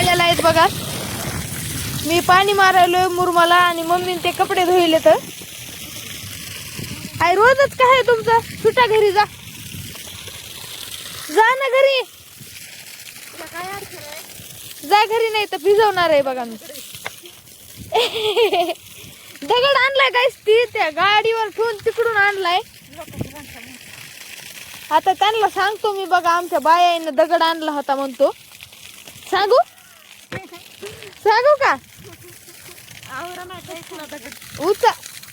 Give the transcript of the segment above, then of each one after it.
आणलेला आहेत बघा. मी पाणी मारायलोय मुरमाला आणि मम्मीने ते कपडे धुइले. तर आई रोजच काय आहे तुमचं? सुटा घरी जा ना घरी. जा घरी नाही तर भिजवणार आहे बघा मी. दगड आणलाय काय ती त्या गाडीवर ठेवून तिकडून आणलाय. आता त्यांना सांगतो मी बघा. आमच्या बायाने दगड आणला होता म्हणतो. सांगू का?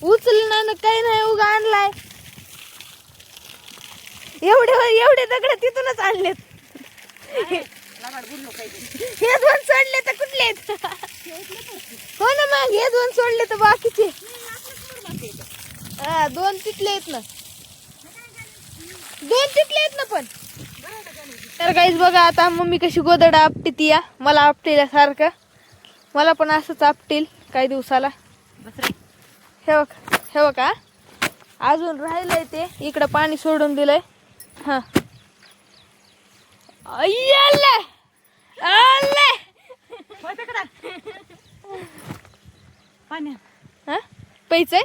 उचलणार काही नाही उगा आणलाय. एवढे दगड तिथूनच आणलेत. हे दोन सोडले तर कुठले आहेत? हो ना मग हे दोन सोडले तर बाकीचे दोन तिथले आहेत ना. पण तर काहीच बघा. आता मम्मी कशी गोदडा आपटी या मला आपटीला सारखं. मला पण असंच आपटील काही दिवसाला. हे बघा अजून राहिलंय ते. इकडं पाणी सोडून दिलंय. हा पैसे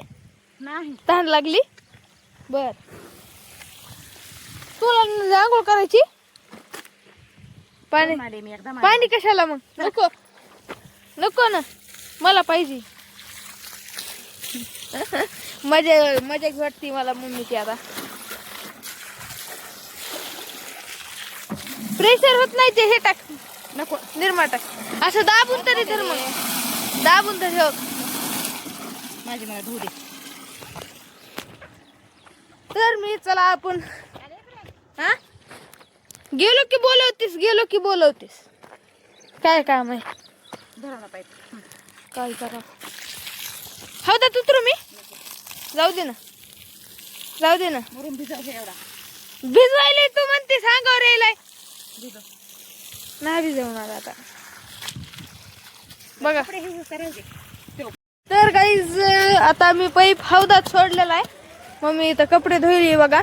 नाही तहान लागली. बर तुला आंघोळ करायची? पाणी कशाला मग? नको ना मला पाहिजे. मजा वाटती मला मम्मीची. आता प्रेशर होत नाही ते. हे टाक नको निर्मा टाक. असं दाबून तरी धर मग. दाबून तर ठेव माझी मला धुऊ दे. तर मी चला आपण गेलो की बोलवतेस. काय काम आहे? काय करा हो दा तुत्र मी जाऊ दे ना भिजवायला तू म्हणते. सांगावर यायलाय नाही भिजवणार आता बघा. तर गाईज आता मी पाईप हौदात सोडलेला आहे. मम्मी इथं कपडे धुईली बघा.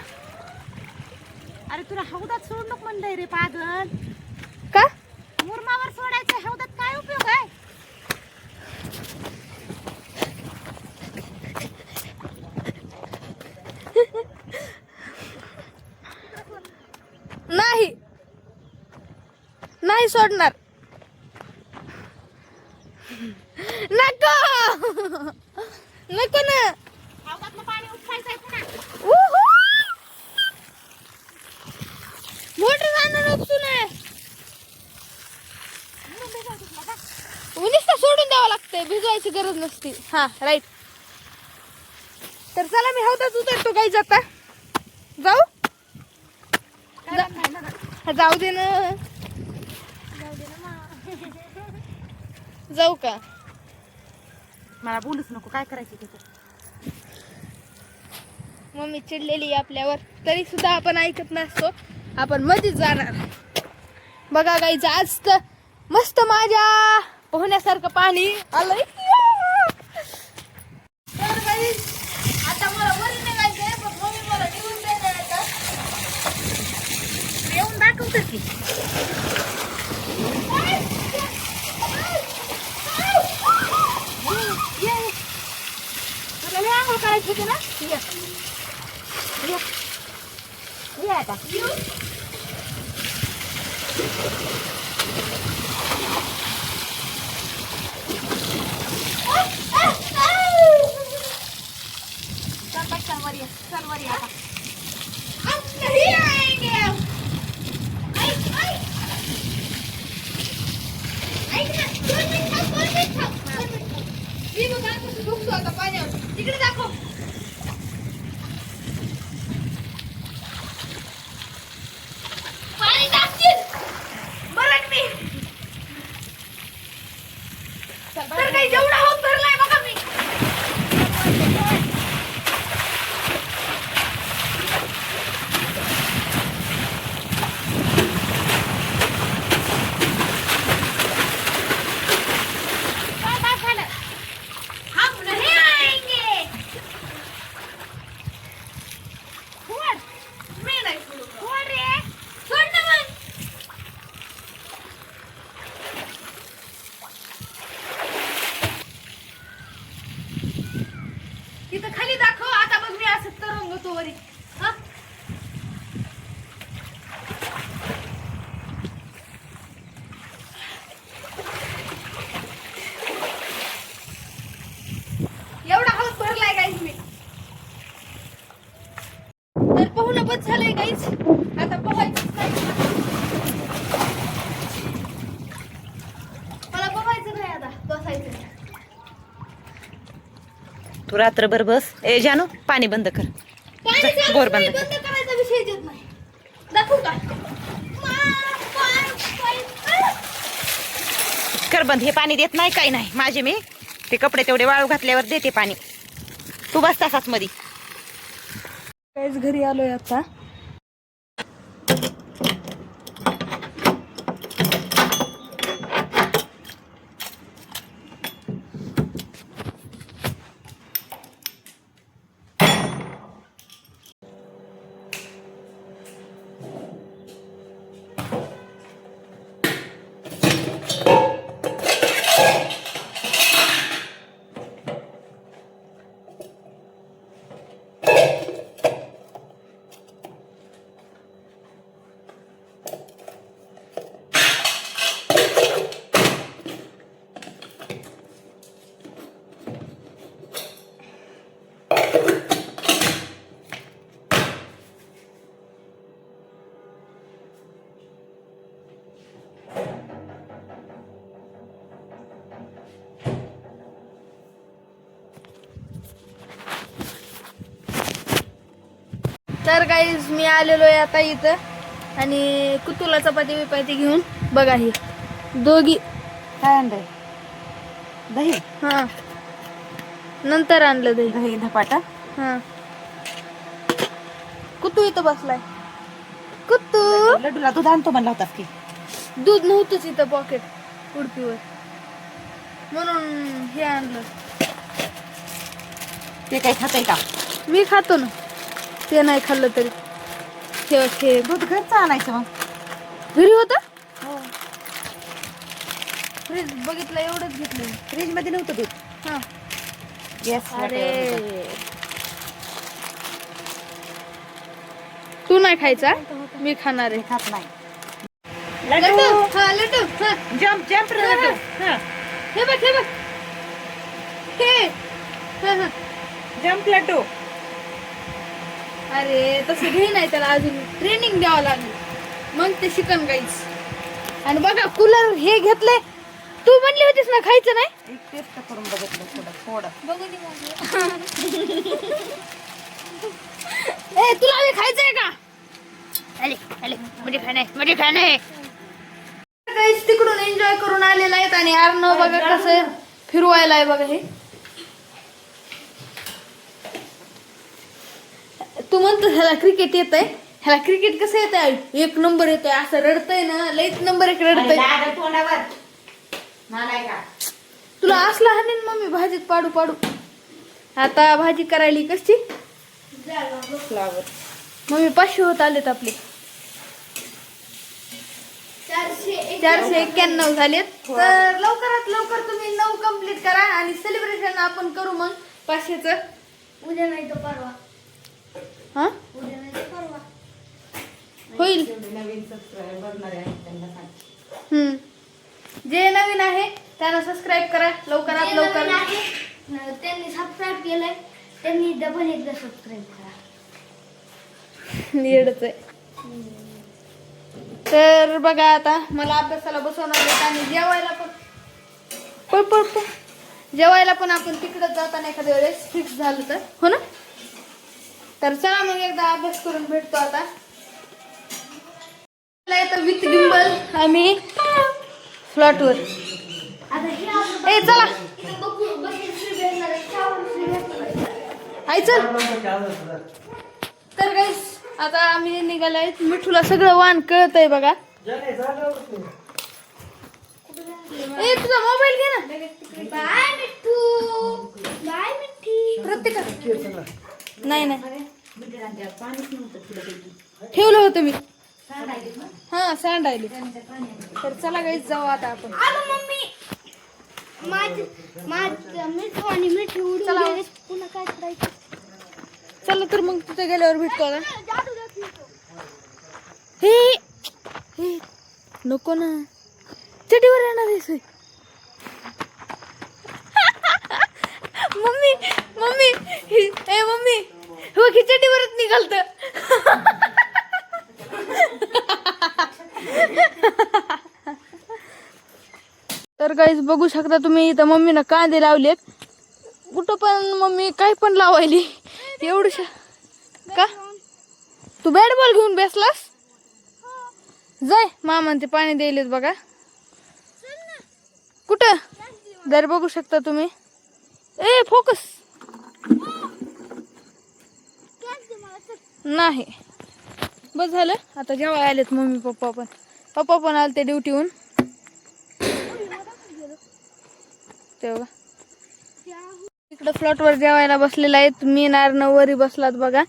अरे तुला हौदात सोड नको म्हणलंय रे पागल. का मुरमावर सोडायचं? हौदात काय उपयोग आहे? नाही सोडणार. नको ना. हौदातलं पाणी उपसायचंय पुन्हा. मोटर आणून उपसून नुसतं सोडून द्यावं लागतंय. भिजवायची गरज नसती. हा राईट. तर चला मी हौदात उतरतो. काही जाता जाऊ दे ना. जाऊ का? मला बोलूच नको. काय करायचं तिथं? मम्मी चिडलेली आपल्यावर तरी सुद्धा आपण ऐकत नसतो. आपण मध्येच जाणार बघा. गाईच आज तर मस्त माझ्या पोहण्यासारखं पाणी आलंय. तर गाईज आता मला वरी निघायचंय. पण मम्मी मला निघून देणार आता. येऊन दाखवतो की. आंघोळ करायची होती ना. ये आता सरवरी आता आता पाण्यावर तिकडे दाखव. पाणी टाकतील बरं मी. तर काही जेवढा होत भरलाय बघा मी. तू रात्रभर बस. ए जानू पाणी बंद कर. पाणी जा, चालू बोर नाही, बंद कर. बंद करायचा विषय येत नाही. दाखवू का? कर बंद. हे पाणी देत नाही काही नाही. माझे मी ते कपडे तेवढे वाळू घातल्यावर देते पाणी. तू बस तसाच मध्ये. काहीच घरी आलोय आता. तर गाईज मी आलेलो आहे आता इथं आणि कुतूला चपाती बिपाती घेऊन. बघा ही दोघी. काय आणलंय? दही. हा नंतर आणलं दही. दही धपाटा. हा कुतू इथं बसलाय. कुतू लड्डूला दूध आणतो म्हणला होतास की. दूध नव्हतंच इथं पॉकेट उडपीवर म्हणून हे आणलं. ते काही खाताय का? मी खातो ना. ते नाही खाल्लं तरी हे दूध घरचं आणायचं मग. घरी होतं. हो. फ्रीज बघितलं एवढंच घेतलं. फ्रीज मध्ये नव्हतं दूध. हा गॅस. अरे तू नाही खायचा. मी खाणार आहे. खात नाही. लड्डू. हा लड्डू. हा जम्प जम्प लड्डू. हा. हे बघ हे बघ हे. हा हा जम्प लड्डू. अरे तसं घे नाही त्याला अजून ट्रेनिंग द्यावं लागेल मग ते शिकन गाईच. आणि बघा कूलर हे घेतलंय. तू म्हणली होतीस ना खायचं नाही. एक टेस्ट करून बघितलं थोडं. बघू ए तुला हे खायचंय का? अरे अरे म्हणजे खाणे गाईस तिकडून एन्जॉय करून आलेला आहेत आणि अर्णव बघा कसं फिरवायला आहे बघा. हे तू म्हणतो ह्याला क्रिकेट येत आहे. ह्याला क्रिकेट कसं येत आहे? एक नंबर येतोय. असं रडतय ना लईच नंबर एक रडतय. तुला असला हाणेन मम्मी भाजीत पाडू पाडू. आता भाजी करायली कशी फ्लावर. मम्मी 500 होत आलेत आपले. 491 झालेत. तर लवकरात लवकर तुम्ही 9 कम्प्लीट करा आणि सेलिब्रेशन आपण करू मग 500च. उद्या नाही तर परवा. हा उद्या नाही तर परवा. होईल. नवीन सबस्क्राईब बघणारे आहेत त्यांना सांग. जे नवीन आहे त्यांना सबस्क्राईब करा लवकरात जे लवकर. नवीन आहे, त्यांनी सबस्क्राईब केलंय त्यांनी डबल एकदा सबस्क्राईब करा. येडच आहे. तर बघा आता मला अभ्यासाला बसवणार आहेत आणि जेवायला पण जेवायला पण आपण तिकडे जाताना एखाद्या वेळेस फिक्स झालं तर हो ना. तर चला मग एकदा अभ्यास करून भेटतो आता. विथ गिंबल आम्ही फ्लॉटवर. आता हे आपलं ए चला इथं बघितलं भेटणार आहे, शावर भेटणार आहे. आई चल. तर गाईस आता आम्ही निघालोय. मिठूला सगळं वाण कळतंय बघा. ए तुझा मोबाईल घे ना. बाय मिठू. बाय मिठी. प्रत्येक नाही ठेवलं होतं मी. हा सँड आली. तर चला गाईस जाऊ आता आपण. आलो मम्मी. माझ मिठू आणि मिठी उडून चला. गेले. पुन्हा काय करायचं? चला तर मग तिथे गेल्यावर भेटतो आता. जादू दाखवतो. हे नको ना. चटीवर येणार आहेस होय? मम्मी मम्मी ए मम्मी हो खिचडीवरच निघालत. तर गाईज बघू शकता तुम्ही इथं मम्मीनं कांदे लावलेत. कुठं पण मम्मी काही पण लावायली एवढं का तू बॅट बॉल घेऊन बसलास जाय मामा ते पाणी द्यायलेत बघा कुठं दर बघू शकता तुम्ही ए फोकस नाही बस झालं आता जेव्हा आलेत मम्मी पप्पा पण आले ते ड्युटीहून तेव्हा इकडं फ्लॉटवर जेवायला बसलेला आहे मी नारन वरी बसलात बघा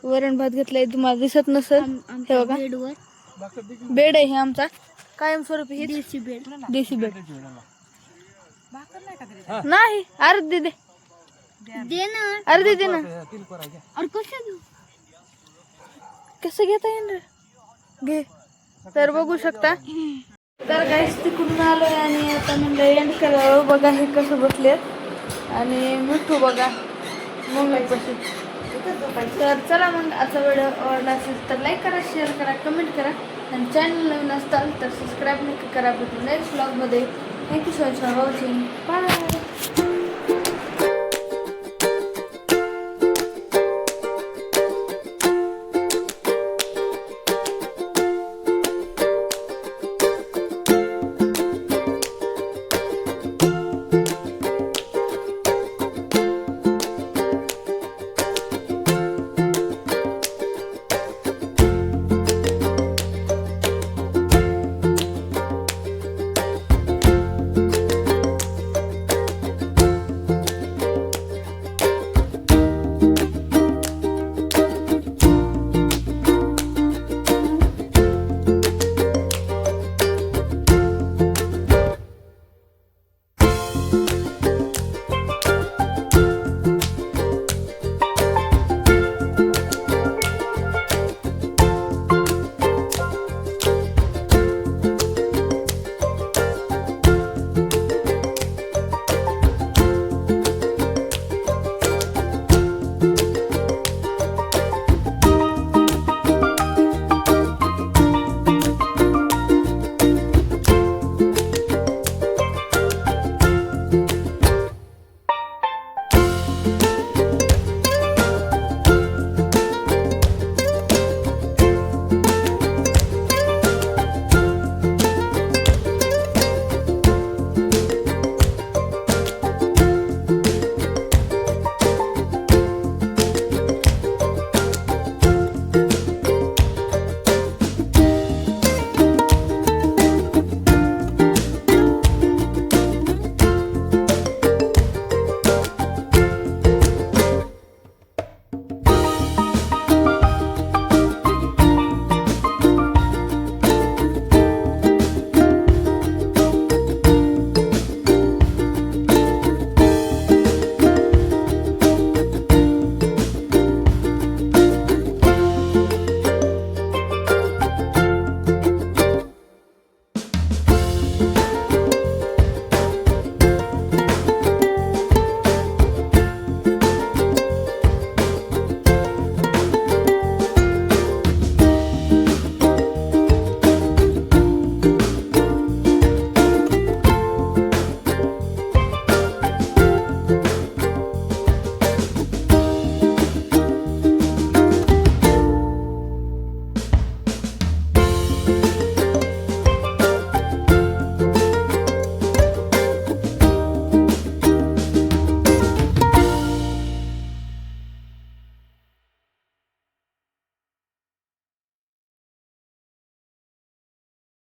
वरण भात घेतलाय तुम्हाला दिसत नसेल हे बघा बेड आहे हे आमचा कायमस्वरूपी हे देशी बेड नाही अर्धी दे अर्धी दे ना कसं घेता येईल रे घे तर बघू शकता तर काहीच तिकडून आलोय आणि आता म्हणलं एंड करावं बघा हे कसं बसलेत आणि मिठू बघा मम्मी कशी तर चला मग आजचा व्हिडिओ आवडला असेल तर लाईक करा शेअर करा कमेंट करा आणि चॅनल नवीन असताल तर सबस्क्राईब नक्की करा भेटू नेक्स्ट व्लॉगमध्ये thank you so much for watching bye